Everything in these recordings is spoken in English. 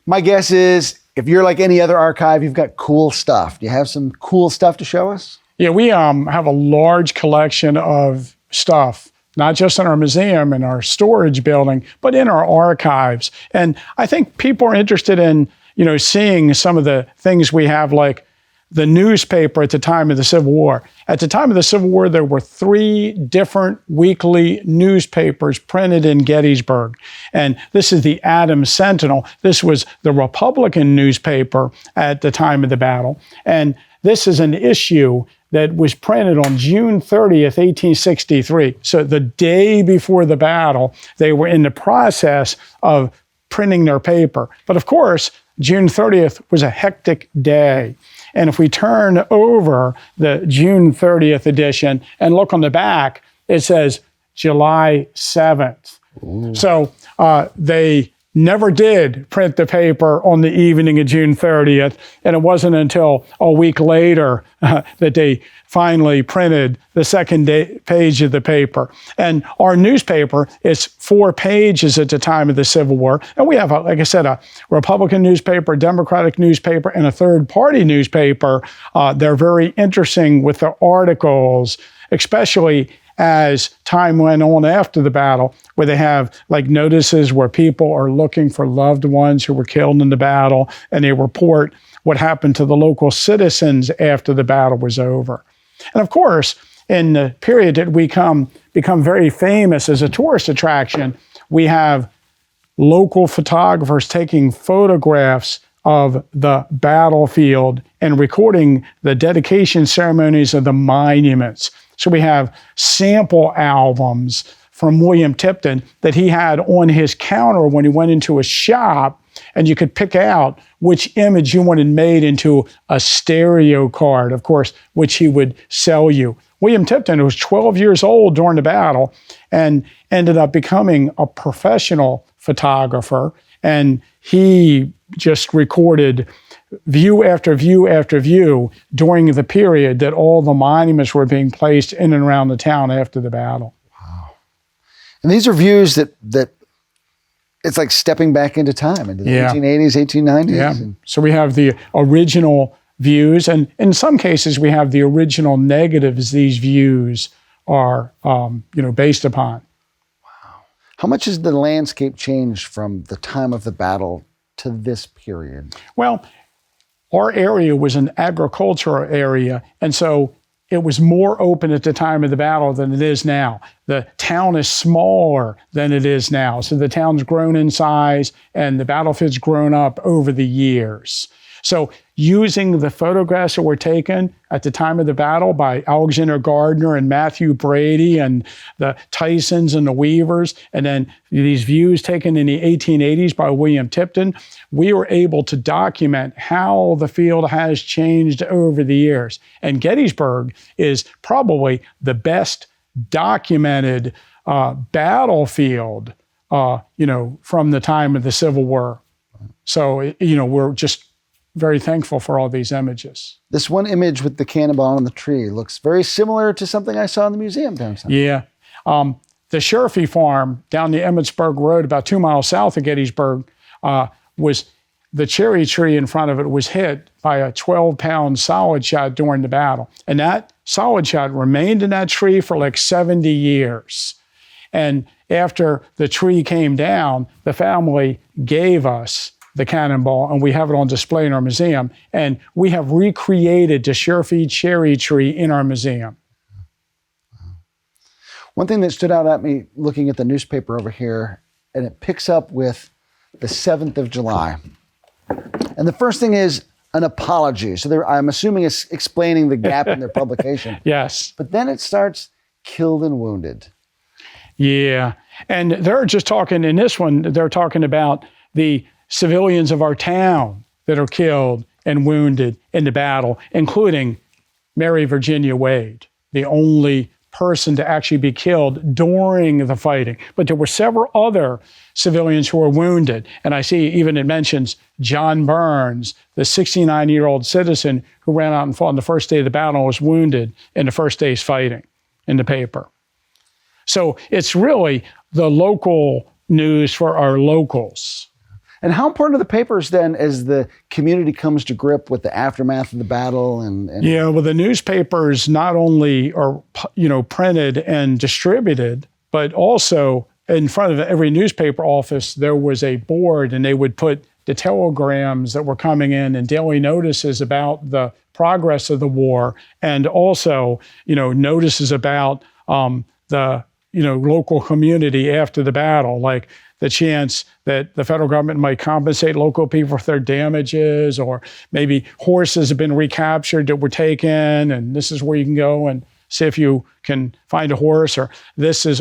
My guess is if you're like any other archive, you've got cool stuff. Do you have some cool stuff to show us? Yeah, we have a large collection of stuff, not just in our museum and our storage building, but in our archives. And I think people are interested in, seeing some of the things we have, like the newspaper at the time of the Civil War. At the time of the Civil War, there were 3 different weekly newspapers printed in Gettysburg. And this is the Adams Sentinel. This was the Republican newspaper at the time of the battle. And this is an issue that was printed on June 30th, 1863. So the day before the battle, they were in the process of printing their paper. But of course, June 30th was a hectic day. And if we turn over the June 30th edition and look on the back, it says July 7th. Ooh. So they never did print the paper on the evening of June 30th. And it wasn't until a week later that they finally printed the second page of the paper. And our newspaper is 4 pages at the time of the Civil War. And we have, like I said, a Republican newspaper, a Democratic newspaper, and a third-party newspaper. They're very interesting with the articles, especially as time went on after the battle, where they have like notices where people are looking for loved ones who were killed in the battle, and they report what happened to the local citizens after the battle was over. And of course, in the period that we become very famous as a tourist attraction, we have local photographers taking photographs of the battlefield and recording the dedication ceremonies of the monuments. So we have sample albums from William Tipton that he had on his counter when he went into a shop, and you could pick out which image you wanted made into a stereo card, of course, which he would sell you. William Tipton was 12 years old during the battle and ended up becoming a professional photographer, and he just recorded view after view after view during the period that all the monuments were being placed in and around the town after the battle. Wow. And these are views that it's like stepping back into time, into the 1880s, 1890s. Yeah. So we have the original views, and in some cases we have the original negatives these views are based upon. Wow. How much has the landscape changed from the time of the battle to this period? Well, our area was an agricultural area, and so it was more open at the time of the battle than it is now. The town is smaller than it is now, so the town's grown in size and the battlefield's grown up over the years. So using the photographs that were taken at the time of the battle by Alexander Gardner and Matthew Brady and the Tysons and the Weavers, and then these views taken in the 1880s by William Tipton, we were able to document how the field has changed over the years. And Gettysburg is probably the best documented battlefield, from the time of the Civil War. So, we're just very thankful for all these images. This one image with the cannonball on the tree looks very similar to something I saw in the museum downtown. Yeah. The Sherfy farm down the Emmitsburg Road, about 2 miles south of Gettysburg, was the cherry tree in front of it was hit by a 12-pound solid shot during the battle. And that solid shot remained in that tree for like 70 years. And after the tree came down, the family gave us the cannonball, and we have it on display in our museum. And we have recreated the Sherfy cherry tree in our museum. One thing that stood out at me looking at the newspaper over here, and it picks up with the 7th of July. And the first thing is an apology. So I'm assuming it's explaining the gap in their publication. Yes. But then it starts killed and wounded. Yeah. And they're just talking, in this one, they're talking about the civilians of our town that are killed and wounded in the battle, including Mary Virginia Wade, the only person to actually be killed during the fighting. But there were several other civilians who were wounded. And I see even it mentions John Burns, the 69-year-old citizen who ran out and fought on the first day of the battle, was wounded in the first day's fighting in the paper. So it's really the local news for our locals. And how important are the papers then as the community comes to grip with the aftermath of the battle? Yeah, well, the newspapers not only are, printed and distributed, but also in front of every newspaper office, there was a board, and they would put the telegrams that were coming in and daily notices about the progress of the war, and also, notices about the local community after the battle, like the chance that the federal government might compensate local people for their damages, or maybe horses have been recaptured that were taken, and this is where you can go and see if you can find a horse, or this is,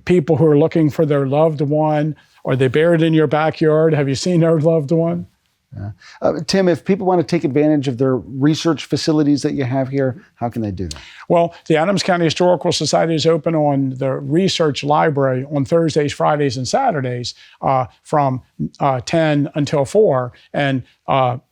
people who are looking for their loved one. Are they buried in your backyard? Have you seen their loved one? Yeah. Tim, if people want to take advantage of their research facilities that you have here, how can they do that? Well, the Adams County Historical Society is open on the research library on Thursdays, Fridays, and Saturdays from 10 until 4. And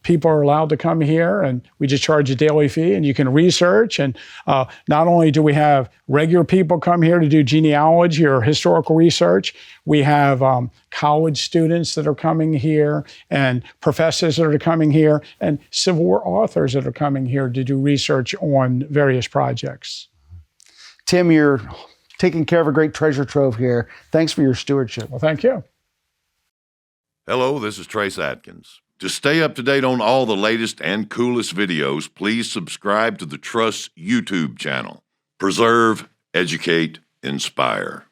people are allowed to come here, and we just charge a daily fee, and you can research. And not only do we have regular people come here to do genealogy or historical research, we have college students that are coming here, and professors that are coming here, and Civil War authors that are coming here to do research on various projects. Tim, you're taking care of a great treasure trove here. Thanks for your stewardship. Well, thank you. Hello, this is Trace Atkins. To stay up to date on all the latest and coolest videos, please subscribe to the Trust's YouTube channel. Preserve, educate, inspire.